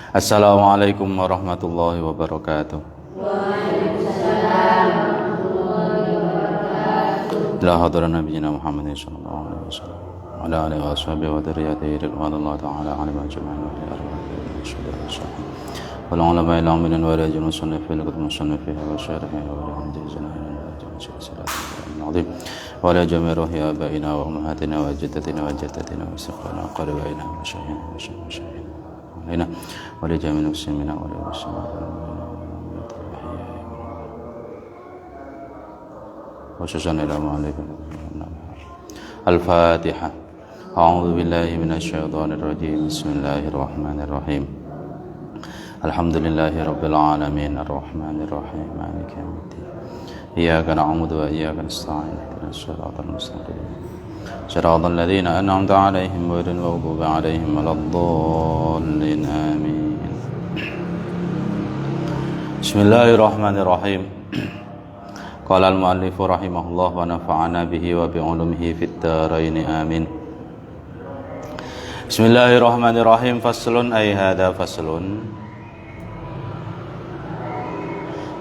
Assalamualaikum warahmatullahi wabarakatuh. Waalaikumsalam warahmatullahi wabarakatuh. La hadra nabiyina Muhammadin sallallahu alaihi wasallam wa ala alihi wa sahbihi wa dzurriyyatihi ridwanullah ta'ala alaihi ajma'in wa ala alihi wasallam. Wal ulama ila min wa rajul musannif fil kutub musannifi wa syarhi wa hamdizana wa ala jami' ruhi abaina wa ummahatina wa jaddatina wa jaddatina wa saqana wa qarabaina wa syahina wa syahina علينا ولجميع المسلمين والمسلمات وخصوصا إلى عليكم الفاتحة. أعوذ بالله من الشيطان الرجيم. بسم الله الرحمن الرحيم. الحمد لله رب العالمين الرحمن الرحيم مالك يوم الدين إياك نعبد وإياك نستعين اهدنا الصراط المستقيم صراط الذين أنعمت عليهم غير المغضوب عليهم ولا الضالين آمين. بسم الله الرحمن الرحيم. قال المؤلف رحمه الله ونفعنا به وبعلومه في الدارين آمين. بسم الله الرحمن الرحيم. فصل أي هذا فصل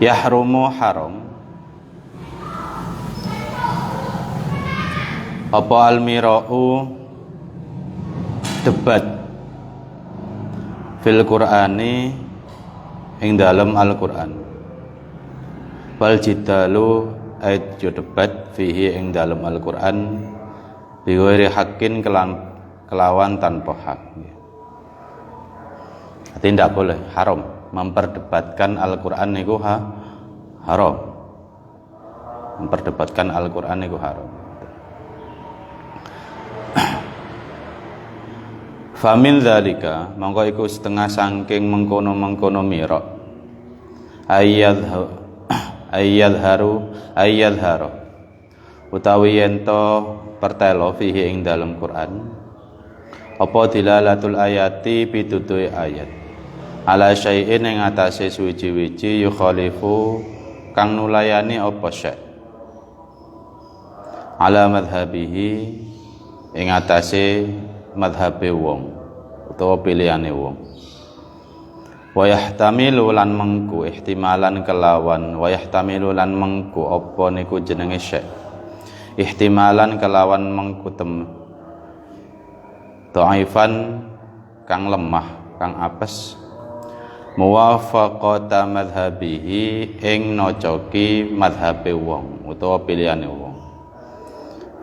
يحرم حرام apa almira'u debat fil qur'ani ing dalam Al-Qur'an wal jidalu ait jo debat fihi ing dalam Al-Qur'an biwiri hakin kelawan tanpa hak. Artinya tidak boleh, haram memperdebatkan Al-Qur'an niku haram. Memperdebatkan Al-Qur'an niku haram. Famin dzalika mongko iku setengah saking mengkono-mengkono mira ayyadharu utawi ento pertelo fihi ing dalam Quran apa dilalatul ayati pitutuhe ayat ala syai'in ing atase suwiji-wiji yukhalifu kang nulayani apa syai' ala madhhabihi ing atase madhabe wong utawa pilihane wong wa yahtamilu lan mengku ihtimalan kelawan wa yahtamilu lan mengku apa niku jenenge syai' ihtimalan kelawan mengku dhaifan kang lemah kang apes muwafaqata madhabihi ing nocoki madhabe wong utawa pilihane wong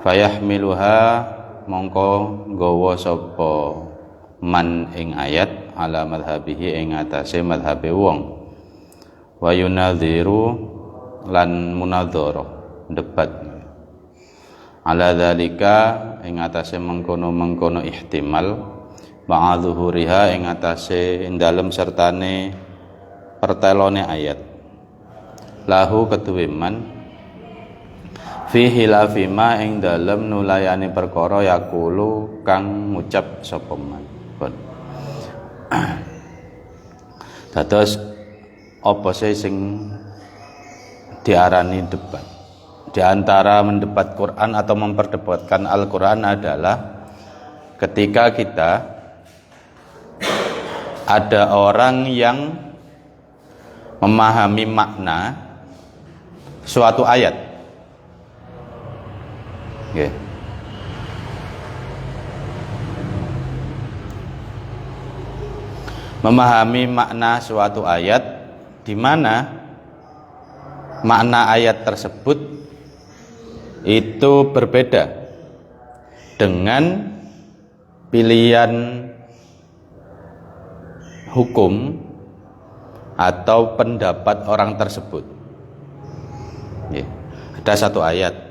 fayahmiluha mongko nggawa sapa man ing ayat ala madhabihi ing atase madhabe wong wa yunadhiru lan munadharah debat ala dzalika ing atase mengkono-mengkono ihtimal ba'dzuhuriha ing atase ing dalem sertane pertelone ayat lahu keduwe man fihi lafima ing dalem nulayani perkara yakulu kang ngucap sapa man. Dados apa sing diarani debat? Di antara mendebat Quran atau memperdebatkan Al-Quran adalah ketika kita ada orang yang memahami makna suatu ayat. Okay. Memahami makna suatu ayat di mana makna ayat tersebut itu berbeda dengan pilihan hukum atau pendapat orang tersebut. Okay. Ada satu ayat.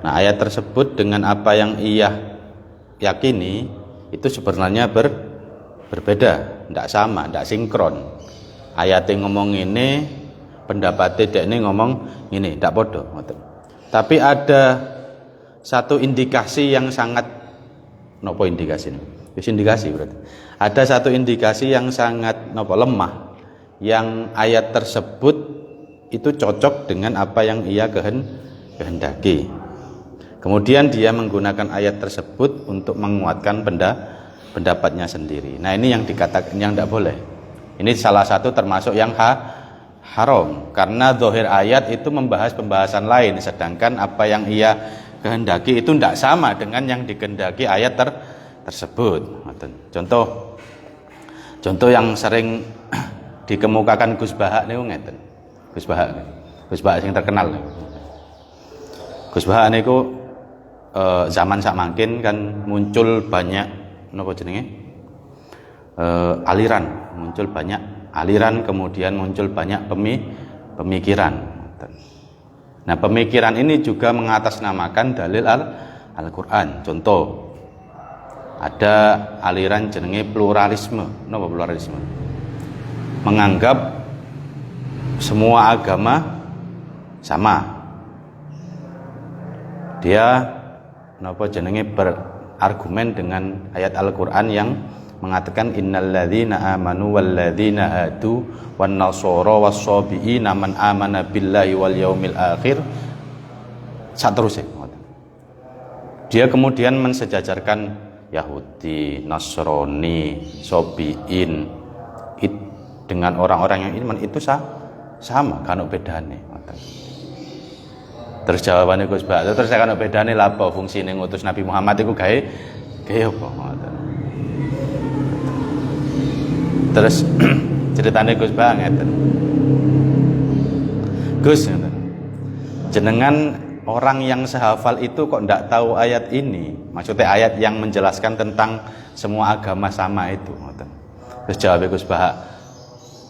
Nah, ayat tersebut dengan apa yang ia yakini itu sebenarnya berbeda, tidak sama, tidak sinkron. Ayat yang ngomong ini, pendapat tidak ini ngomong ini, tidak bodoh. Tapi ada satu indikasi yang sangat, nopo indikasi ini? Indikasi berarti. Ada satu indikasi yang sangat nopo lemah, yang ayat tersebut itu cocok dengan apa yang ia kehendaki. Kemudian dia menggunakan ayat tersebut untuk menguatkan pendapatnya sendiri. Nah, ini yang dikatakan yang tidak boleh. Ini salah satu termasuk yang haram, karena zahir ayat itu membahas pembahasan lain, sedangkan apa yang ia kehendaki itu tidak sama dengan yang dikehendaki ayat tersebut. Contoh yang sering dikemukakan Gus Bahak niku ngeten. Gus Bahak yang terkenal. Gus Bahak niku zaman sakmangkin kan muncul banyak napa jenenge? Muncul banyak aliran, kemudian muncul banyak pemikiran. Nah, pemikiran ini juga mengatasnamakan dalil Al-Qur'an. Contoh, ada aliran jenenge pluralisme. Napa pluralisme? Menganggap semua agama sama. Dia napa jenenge berargumen dengan ayat Al-Qur'an yang mengatakan innalladzina amanu walladzina hadu wan nasara was-sabiina man amana billahi wal yaumil akhir. Saterusé. Dia kemudian mensejajarkan Yahudi, Nasrani, Sabiin dengan orang-orang yang iman itu sama, kan bedane. Terus jawabannya Gus Bahak, terus kan bedane lha apa fungsine ngutus Nabi Muhammad iku gawe apa? Terus ceritanya Gus Bahak ngeten. Gus ngeten. Jenengan orang yang sehafal itu kok ndak tahu ayat ini? Maksudnya ayat yang menjelaskan tentang semua agama sama itu, ngoten. Terus jawab Gus Bahak,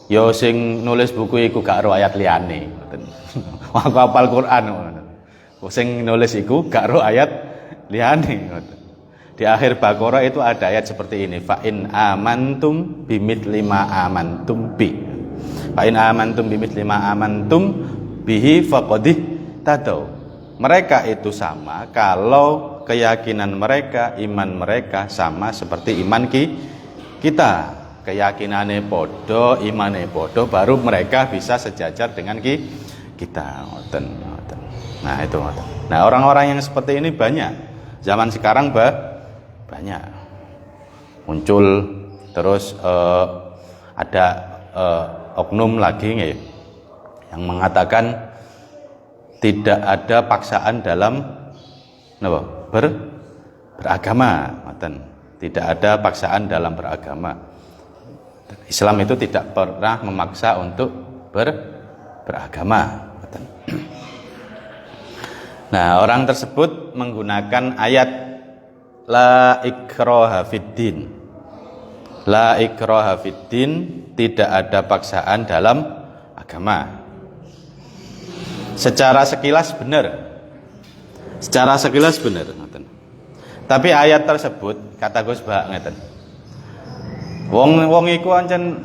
yo sing nulis buku iku gak ro ayat liyane, ngoten. Aku hafal Quran, ngoten. Sing nulis iku gak ro ayat liyane, ngoten. Di akhir Baqarah itu ada ayat seperti ini, fa in amantum bimithli ma amantum bi. Fa in amantum bimithli ma amantum bihi faqadih tadau. Mereka itu sama kalau keyakinan mereka, iman mereka sama seperti iman kita. Keyakinane podo, imane podo, baru mereka bisa sejajar dengan kita. Nah, itu. Nah, orang-orang yang seperti ini banyak. Zaman sekarang banyak muncul. Terus ada oknum lagi yang mengatakan tidak ada paksaan dalam beragama. Tidak ada paksaan dalam beragama. Islam itu tidak pernah memaksa untuk beragama. Nah, orang tersebut menggunakan ayat la ikraha fiddin. La ikraha fiddin, tidak ada paksaan dalam agama. Secara sekilas benar. Tapi ayat tersebut kata Gus Bahak ngeten. Wong iku ancen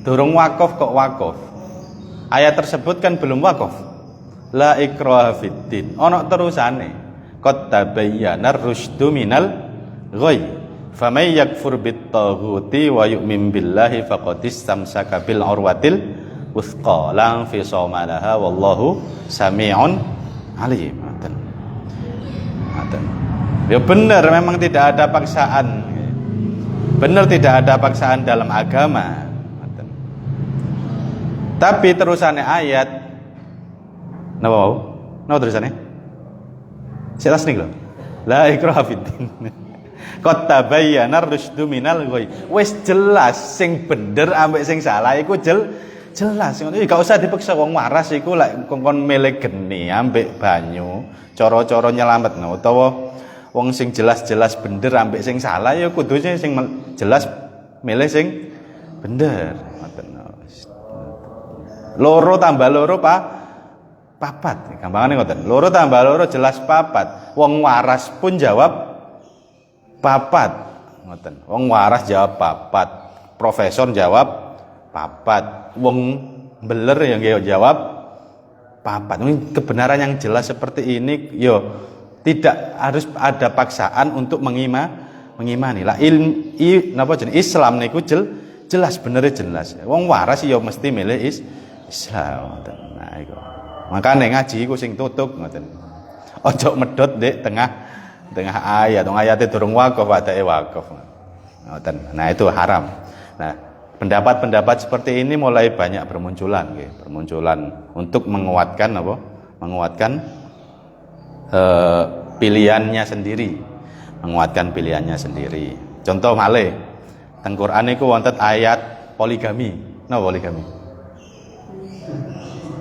durung wakaf kok wakaf. Ayat tersebut kan belum wakaf. La ikraha fiddin. Ono terusane. Qad tabayyana ar-rusydu minal ghayy. Faman yakfur bit-taghuti wa yu'min billahi faqad istamsaka bil urwatil wuthqa la infisama laha wallahu sami'un alim. Ya benar, memang tidak ada paksaan. Benar tidak ada paksaan dalam agama. Tapi terusannya ayat napa terusannya? Jelas nih lho. La ikraha fiddin. Qad tabayyana ar-rusydu minal ghayy. Wis jelas sing bener ambek sing salah iku jelas. Gak usah dipaksa wong waras iku lek kongkon milih geni ambek banyu, cara-cara nyelametno utawa wong sing jelas-jelas bener ambek sing salah ya kudune sing jelas milih sing bener. Loro tambah loro papat. Gampangane ngoten. Loro tambah loro jelas papat. Wong waras pun jawab papat. Ngoten. Wong waras jawab papat. Profesor jawab papat. Wong beler yang jawab papat. Ini kebenaran yang jelas seperti ini yo tidak harus ada paksaan untuk mengimani. Lah Islam niku jelas bener jelas. Wong waras yo mesti milih Islam ngoten. Nah iku. Makane ngaji iku sing tutup ngoten. Ojo medhot ndek tengah ayat. Wong ayate durung wakaf wadake wakaf. Ngoten. Nah itu haram. Nah, pendapat-pendapat seperti ini mulai banyak bermunculan nggih, bermunculan untuk menguatkan apa? Menguatkan pilihannya sendiri. Menguatkan pilihannya sendiri. Contoh malih teng Quran niku wonten ayat poligami. Napa poligami?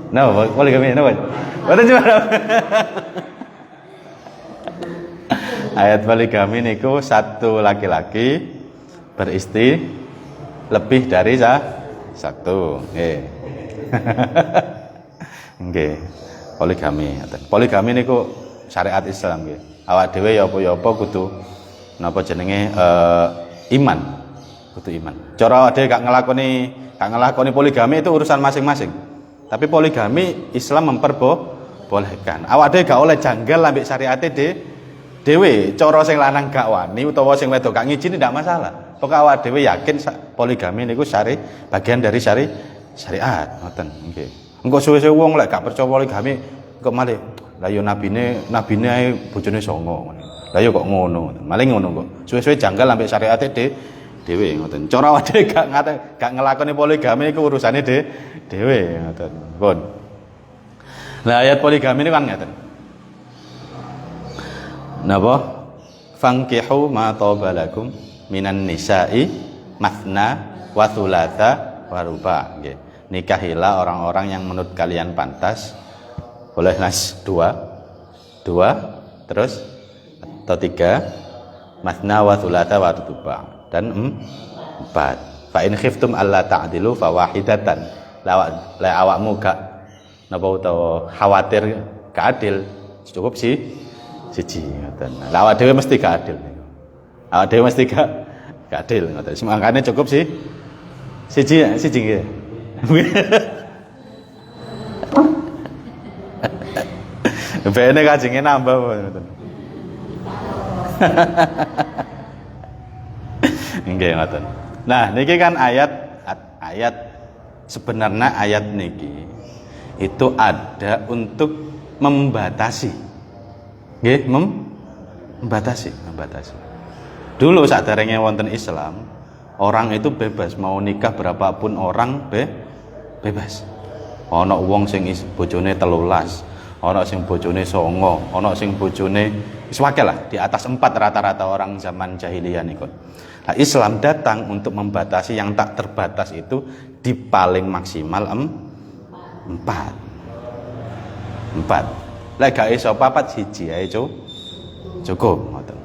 Napa poligami napa? Wonten cuma ayat poligami niku satu laki-laki beristri lebih dari satu. Nggih. Nggih. Poligami ngoten. Poligami niku syariat Islam nggih. Awak dhewe ya apa kudu napa jenenge iman. Kudu iman. Cara dhewe gak ngelakoni poligami itu urusan masing-masing. Tapi poligami Islam memperbolehkan. Awak dhewe gak oleh janggal ambek syariate dhewe. Cara sing lanang gak wani utawa sing wedok gak ngijini ndak masalah. Pokoke awak dhewe yakin poligami niku bagian dari syariat. Ngoten nggih. Engko suwe-suwe wong lek gak percaya poligami kok malih lah yo nabine ae bojone songo. Lah yo kok ngono. Maling ngono kok. Suwe-suwe janggal ambek syariate dhewe ngoten. Cara awak dhewe gak ngelakoni poligami iku urusane dhewe ngoten. Pun. Lah ayat poligami ini kan ngoten. Napa? Fankihu ma tabalakum minan nisa'i mathna wa thulatha wa ruba'. Nggih. Nikahilah orang-orang yang menurut kalian pantas. Boleh dua terus atau tiga, mathna wa thulatha wa ruba', dan empat. Fa in khiftum alla ta'dilu fawahidatan. La awakmu gak napa utawa khawatir gak adil, cukup siji ngoten. Lah awak dhewe mesti gak adil. Awak dhewe mesti gak adil ngoten. Makane cukup siji nggih. Bene kajenge nambah ngoten. Nggih ngoten. Nah, niki kan ayat sebenarnya ayat niki itu ada untuk membatasi. Nggih, membatasi. Dulu saderenge wonten Islam, orang itu bebas mau nikah berapapun orang bebas. Ana wong sing bojone 13, ana sing bojone 9, ana sing bojone wis akeh lah, di atas 4 rata-rata orang zaman jahiliyah niku. Nah, Islam datang untuk membatasi yang tak terbatas itu di paling maksimal 4. Lek gak iso 4 siji ae cukup ngoten.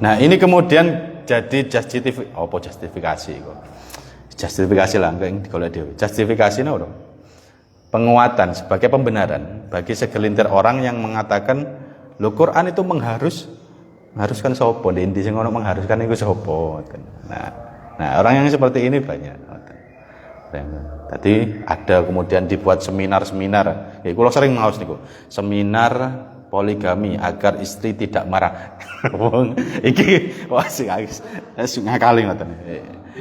Nah, ini kemudian jadi justifikasi kok. Justifikasi lah engko digolek dhewe. Justifikasine ora? Penguatan sebagai pembenaran bagi segelintir orang yang mengatakan lho Quran itu mengharuskan sapa, endi sing ono mengharuskan iku sapa. Nah, orang yang seperti ini banyak. Tadi ada kemudian dibuat seminar-seminar. Ya kula sering ngaos niku. Seminar poligami agar istri tidak marah. Wong iki wah sing ngakali ngoten.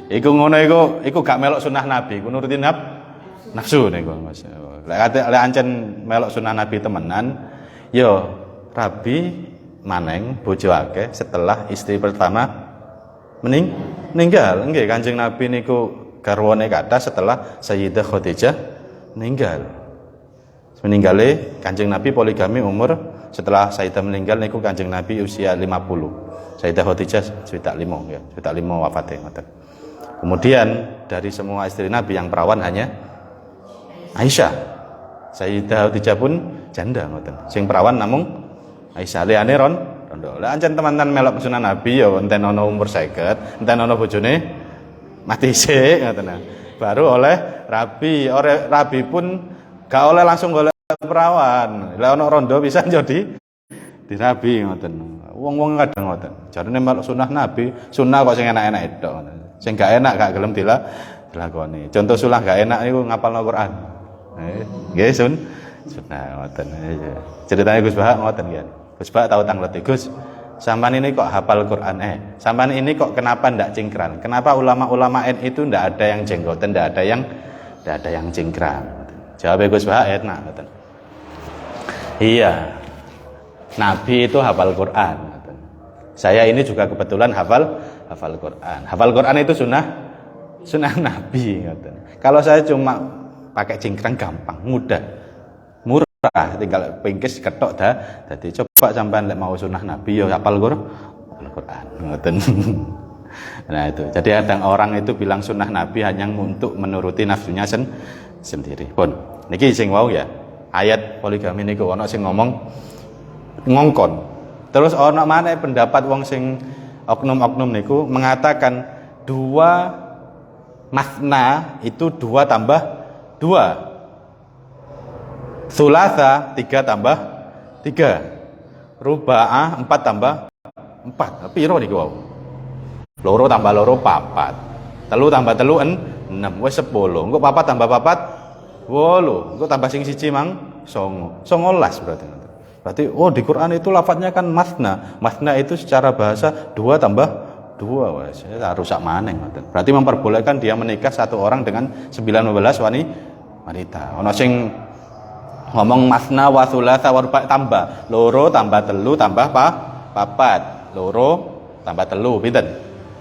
Iku ngono iku gak melok sunah Nabi, iku nuruti nafsu niku Mas. Lek ancen melok sunah Nabi temenan, yo rabi maneng bojo akeh setelah istri pertama meninggal. Nggih, Kanjeng Nabi niku garwane kathah setelah Sayyidah Khadijah meninggal. Meninggalé Kanjeng Nabi poligami umur setelah Sayyidah meninggal niku Kanjeng Nabi usia 50. Sayyidah Khadijah sekitar 5 ya, sekitar 5 wafatnya ngoten. Kemudian dari semua istri Nabi yang perawan hanya Aisyah. Sayyidah Khadijah pun janda ngoten. Sing perawan namung Aisyah. Liyane rondo. Lah ancen teman-teman melok sunah Nabi ya enten ana umur 50, enten ana bojone mati sik ngoten. Baru oleh rabi pun gak oleh langsung golek perawan. Lah ana rondo bisa jadi dirabi ngoten. Wong-wong kadang ngoten. Jarene melok sunah Nabi, sunah kok sing enak-enak itu ngoten. Sing gak enak gak gelem dilakoni. Contoh sunah gak enak niku ngapalno Quran. Nggih sunah ngoten. Ceritane Gus Bahak ngoten kan. Gus Bahak tahu tanglet Gus. Sampean ini kok hafal Quran sampean ini kok kenapa ndak cingkrang? Kenapa ulama-ulama NU itu ndak ada yang jenggoten, ndak ada yang cingkrang? Jawab Gus Bah enak ngoten. Iya. Nabi itu hafal Quran ngoten. Saya ini juga kebetulan hafal Quran. Hafal Quran itu sunnah Nabi ngoten. Kalau saya cuma pakai cingkrang gampang, mudah. Murah, tinggal pingkis ketok dah. Jadi coba sampean lek mau sunnah Nabi yo hafal Quran ngoten. Nah itu. Jadi ada orang itu bilang sunnah Nabi hanya untuk menuruti nafsunya sendiri. Pun niki sing wau ya. Ayat poligami niku ana sing ngomong ngongkon. Terus ana maneh pendapat wong sing oknum-oknum niku mengatakan 2 masna itu 2 tambah 2. Sulasa 3 tambah 3. Ruba'ah 4 tambah 4. Piro niku wau? Loro tambah loro 4. 3 tambah 3 6. Wis 10. Engko 4 tambah 4 8. Engko tambah sing siji mang 9. 19 berarti. Berarti di Quran itu lafadznya kan masna. Masna itu secara bahasa 2 tambah 2. Wes harus sak maneh ngoten. Berarti memperbolehkan dia menikah satu orang dengan 19 wanita. Ono sing ngomong masna wa tsulatsa wa ruba' tambah loro tambah 3 tambah 4. Loro tambah 3 pinten?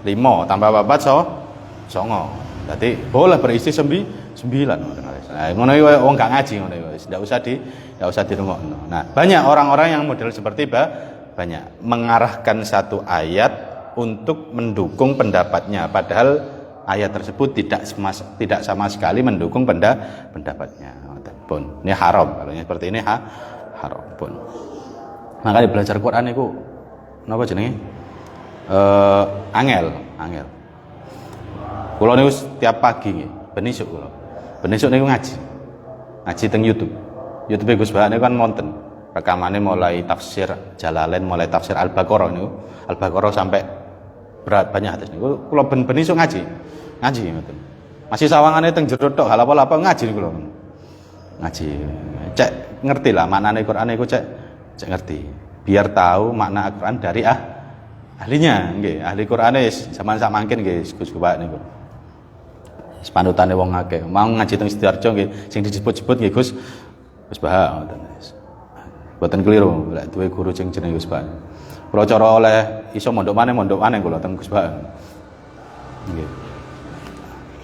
5 tambah 4 9. Berarti boleh berisi 9. Nah, ngono iki wong gak ngaji ngono iki. Ndak usah dirungokno. Nah, banyak orang-orang yang model seperti banyak mengarahkan satu ayat untuk mendukung pendapatnya, padahal ayat tersebut tidak sama sekali mendukung pendapatnya. Pun ini haram, kalau seperti ini haram pun. Makanya belajar Quran itu napa jenenge? Angel. Kula niku setiap pagi nggih, ben isuk kula. Ben isuk niku ngaji teng YouTube. YouTube Gus Bah niku kan wonten rekamannya mulai tafsir Jalalain, mulai tafsir Al-Baqarah niku. Al-Baqarah sampai berat banyak hadis niku. Kula ben isuk ngaji ngoten. Masih sawangane teng jero tok, hal apa-apa ngaji niku kula. Ngaji. Cek ngerti lah maknane Quran niku cek ngerti. Biar tahu makna Al-Quran dari ahlinya nggih. Ahli Qur'ane zaman sak mangkin nggih Gus Bah niku. Panutane wong akeh. Mau ngaji teng Sidoarjo nggih sing disebut-sebut nggih Gus Bah ngoten. Mboten keliru, lek duwe guru sing jenenge Gus Bah. Kula cara oleh iso mondok maneh kula teng Gus Bah. Nggih.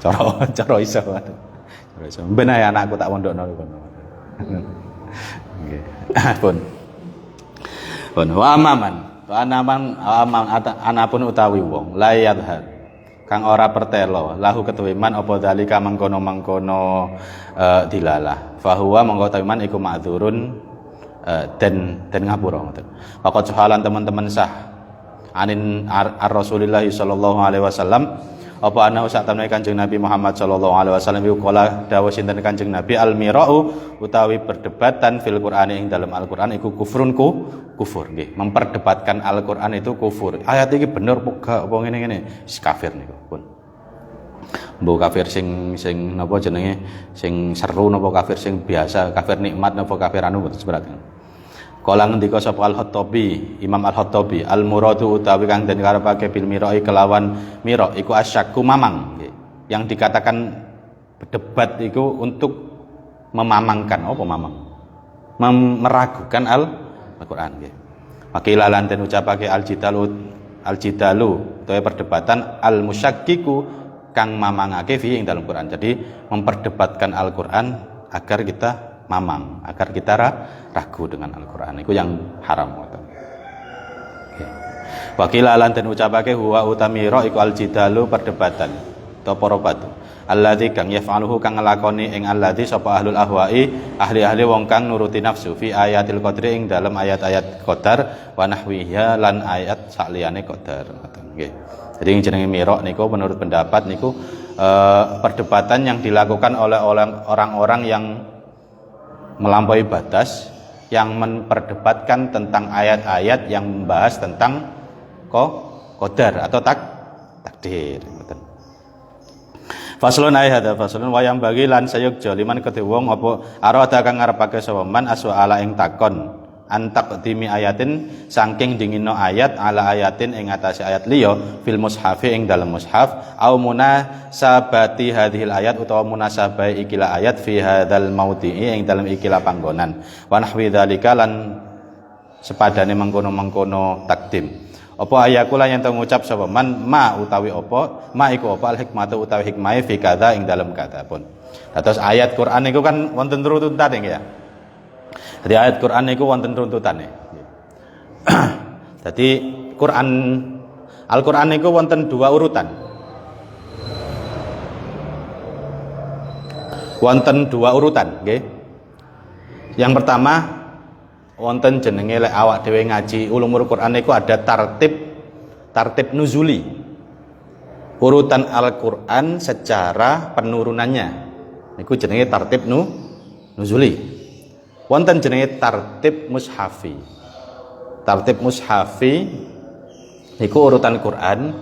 Cara iso. Cara iso. Ben ae anakku tak mondokno kono. Nggih. Pun wa amaman anapun utawi wong la yadhar kang ora pertelo lahu ketuwiman apa dalika mangkono dilalah fahuwa mongko tawiman iku ma'dzurun dan ngapura ngoten. Faqat halan teman-teman sah anin ar-Rasulillah sallallahu alaihi wasallam apa ana sak temene Kanjeng Nabi Muhammad sallallahu alaihi wasallam iku kala dawuh sinten Kanjeng Nabi al-mira'u utawi perdebatan fil Qur'an ing dalam Al-Qur'an iku kufrun kufur nggih. Memperdebatkan Al-Qur'an itu kufur. Ayat iki bener apa gak apa ngene-ngene? Kafir niku pun. Mbok kafir sing napa jenenge? Sing seru napa kafir sing biasa, kafir nikmat napa kafir anu mboten seberat. Kala ngendika sapa Al-Khattabi, Imam Al-Khattabi, al-muradu utawi kang den karepake bil mira'i kelawan mira iku asyakku mamang nggih. Yang dikatakan berdebat itu untuk memamangkan apa mamang? Meragukan Al-Qur'an nggih. Wakila lan den ucapake al-jidalu utawa perdebatan al-musyakkiku kang mamangake fi ing dalam Quran. Jadi memperdebatkan Al-Qur'an agar kita mamang, agar kita ragu dengan Al-Qur'an. Itu yang haram. Okay. Wakila lan den ucapake huwa utamira iku al-jidalu perdebatan atau parobatu. Alladzi kang yaf'aluhu kang nglakoni ing alladzi sapa ahlul ahwa'i ahli-ahli wong kang nuruti nafsu fi ayatil qadri ing dalam ayat-ayat qadar wa nahwiha lan ayat sakliyane qadar. Nggih. Jadi yang jenenge miraq niku menurut pendapat niku perdebatan yang dilakukan oleh orang-orang yang melampaui batas, yang memperdebatkan tentang ayat-ayat yang membahas tentang qadar atau takdir. Faslun ayat faslun wayang bagi lan sayuk jaliman kedhe wong apa arada kang ngarepake sapa man aswa ala ing takon antaqdimi ayatin saking dingino ayat ala ayatin ing atase ayat liya fil mushafi ing dalam mushaf au munasabati hadhil ayat utawa munasabai ikilah ayat fi hadzal maudhi'i ing dalam ikilah panggonan wa nahwi dzalika lan sepadane mengkono-mengkono takdim apa ayakula yang tau ngucap sapa man ma utawi apa ma iku apa al hikmatu utawi hikmahe fi kadza ing dalam kadza pun. Terus ayat Quran niku kan wonten runtutane ya. Jadi ayat Quran niku wonten runtutane. Jadi Al-Quran niku wonten dua urutan. Wonten dua urutan, nggih. Yang pertama wonten jenenge lek awak dhewe ngaji ulumul Quran niku ada tartib nuzuli. Urutan Al-Quran secara penurunannya. Niku jenenge tartib nuzuli. Wonten jenenge tartib mushafi. Tartib mushafi niku urutan Quran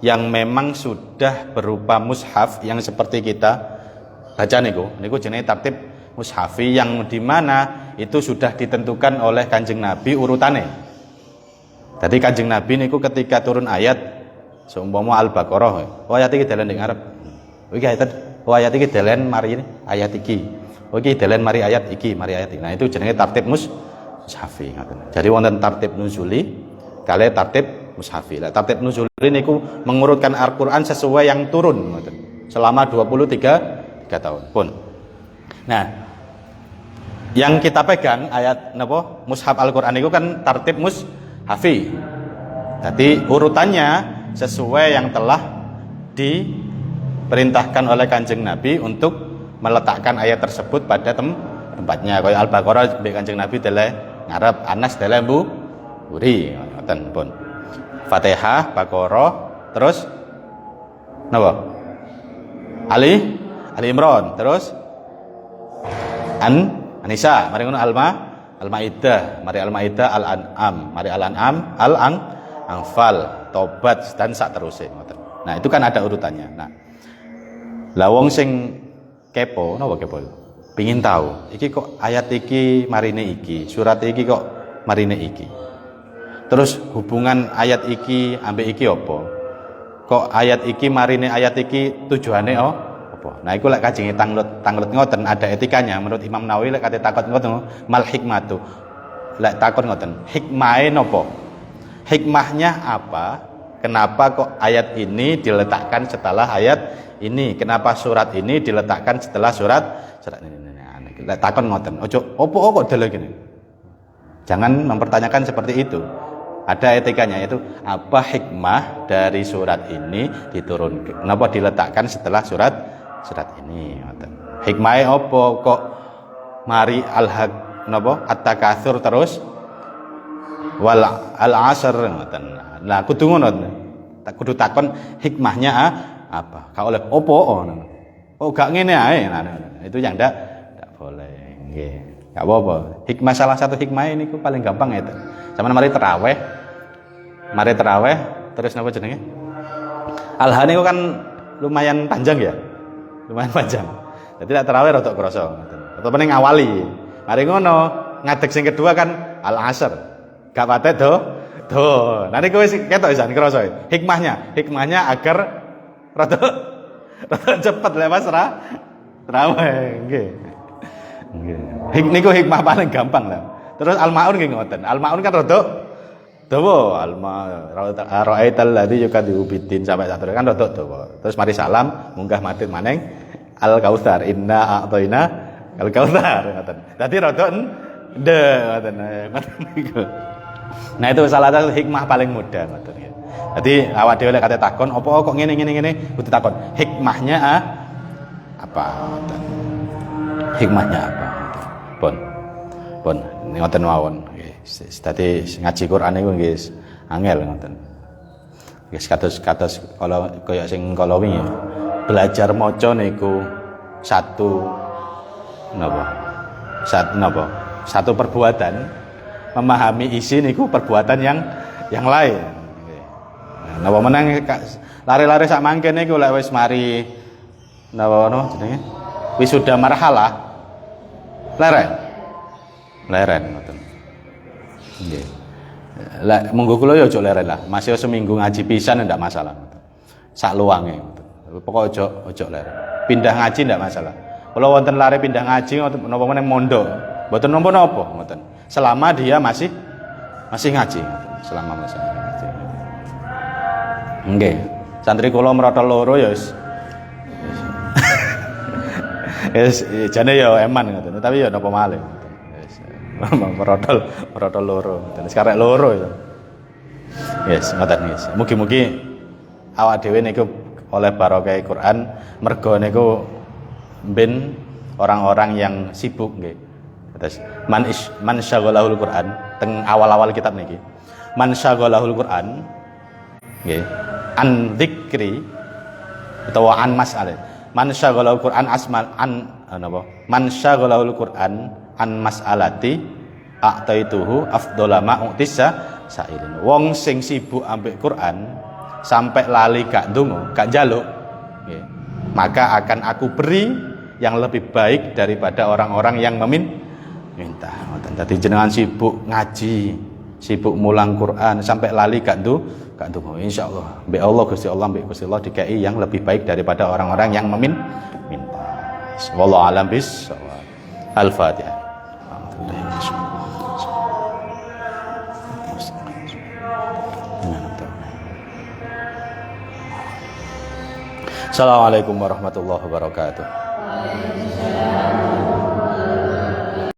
yang memang sudah berupa mushaf yang seperti kita baca niku jenenge tartib mushafi yang dimana itu sudah ditentukan oleh Kanjeng Nabi urutane. Jadi Kanjeng Nabi niku ketika turun ayat seumpama Al-Baqarah, ayat iki dalan ning ngarep. Iki ayat iki dalan mari ayat iki. Iki dalan mari ayat iki. Nah itu jenenge tartib mushafi ngoten. Jadi wonten tartib nuzuli kali tartib mushafi. Lah tartib nuzuli niku mengurutkan Al-Qur'an sesuai yang turun ngoten. Selama 23 tahun pun. Nah, yang kita pegang ayat napa mushaf Al-Qur'an niku kan tartib mushafi. Jadi urutannya sesuai yang telah diperintahkan oleh Kanjeng Nabi untuk meletakkan ayat tersebut pada tempatnya. Kaya Al-Baqarah mbek Kanjeng Nabi dele ngarep, Anas dele mburi ngoten pun. Fatihah, Baqarah, terus napa? Ali Imran, terus An-Nisa, mari ngono Al-Maidah, mari Al-Maidah, Al-An'am, mari Al-An'am, Al-Anfal, Tobat dan sak terusé ngoten. Nah, itu kan ada urutannya. Nah, lah wong sing kepo, napa kepo? Pengin tahu, iki kok ayat iki marine iki, surat iki kok marine iki. Terus hubungan ayat iki ambek iki apa? Kok ayat iki marine ayat iki tujuane apa? Nah iku lek kajenge tanglet ngoten ada etikanya menurut Imam Nawawi lek kate takon ngoten mal hikmatu. Lek takon ngoten, hikmahe napa? Hikmahnya apa? Kenapa kok ayat ini diletakkan setelah ayat ini? Kenapa surat ini diletakkan setelah surat ini? Lek takon ngoten. Ojo opo kok delok gini. Jangan mempertanyakan seperti itu. Ada etikanya yaitu apa hikmah dari surat ini diturunkan? Kenapa diletakkan setelah surat ini? Ngoten. Hikmahe opo kok mari al-haq napa at-takatsur terus wal al-asr ngoten. Lah kudu ngono. Tak kudu takon hikmahnya apa? Ka oleh opo ngono. Oh gak ngene ae. Nah, itu yang ndak boleh. Nggih. Gak apa-apa. Hikmah salah satu hikmah ini ku paling gampang itu. Sama mari tarawih. Mari tarawih terus napa jenenge? Al-Han niku kan lumayan panjang ya. Lumayan panjang. Jadi lek tarawih rada krasa ngoten. Atau paling ngawali. Mari ngono, ngadeg sing kedua kan al-asr. Gak pate do. Nah niku wis ketok isan krasa. Hikmahnya agar rada cepet lepas tarawih nggih. Nggih. Niku hikmah paling gampang lah. Terus al-maun nggih ngoten. Al-maun kan rada dawa, ra'aital ladzi yukadzibu biddin sampai satu kan rada dawa. Terus mari salam munggah matin maneng al-kautsar inna a'taina al-kautsar ngoten. Dadi rada ngoten niku. Nah itu salah satu hikmah paling mudah ngoten ya. Jadi awak dhewe lek kate takon apa kok ngene kudu takon hikmahnya apa ngoten. Hikmahnya apa? Pun ngoten mawon. Dadi ngaji Quran niku nggih angel ngoten. Wis kados kalau kaya sing kala wingi belajar maca niku satu perbuatan, memahami isi niku perbuatan yang lain. Napa menang lari-lari sak mangke niku lek wis mari napa jenenge? Wisuda marhalah leren ngoten. Nggih. Lah monggo kula ya aja leren lah. Masih seminggu ngaji pisan ndak masalah. Sak luange. Pokok aja leren. Pindah ngaji ndak masalah. Kalau wonten lare pindah ngaji napa meneh mondok, mboten napa-napa ngoten. Selama dia masih ngaji, selama masih ngaji. Nggih. Santri kula merotol loro ya wis. Wis jane ya eman ngoten, tapi ya napa malih. Wis merotol loro, ngoten. Wis karek loro ya. Yes, ngoten guys. Mugi-mugi awak dhewe niku oleh barokah Quran mergo niku ben orang-orang yang sibuk nggih. Terus man syaghalahul Quran teng awal-awal kitab niki. Man syaghalahul Quran nggih. An dzikri utawa an mas'alah. Man syaghalahul Quran asmal an napa? Man syaghalahul Quran an mas'alati a'taituhu afdhala ma utissa sailin. Wong sing sibuk ambek Quran sampai lali gak ndonga, gak njaluk nggih. Maka akan aku beri yang lebih baik daripada orang-orang yang minta. Dadi jenengan sibuk ngaji, sibuk mulang Quran sampai lali gak ndonga. Insyaallah mbek Allah Gusti Allah dikai yang lebih baik daripada orang-orang yang minta. Wallahu a'lam bissawab. Al-Fatihah. Assalamualaikum warahmatullahi wabarakatuh. Waalaikumsalam.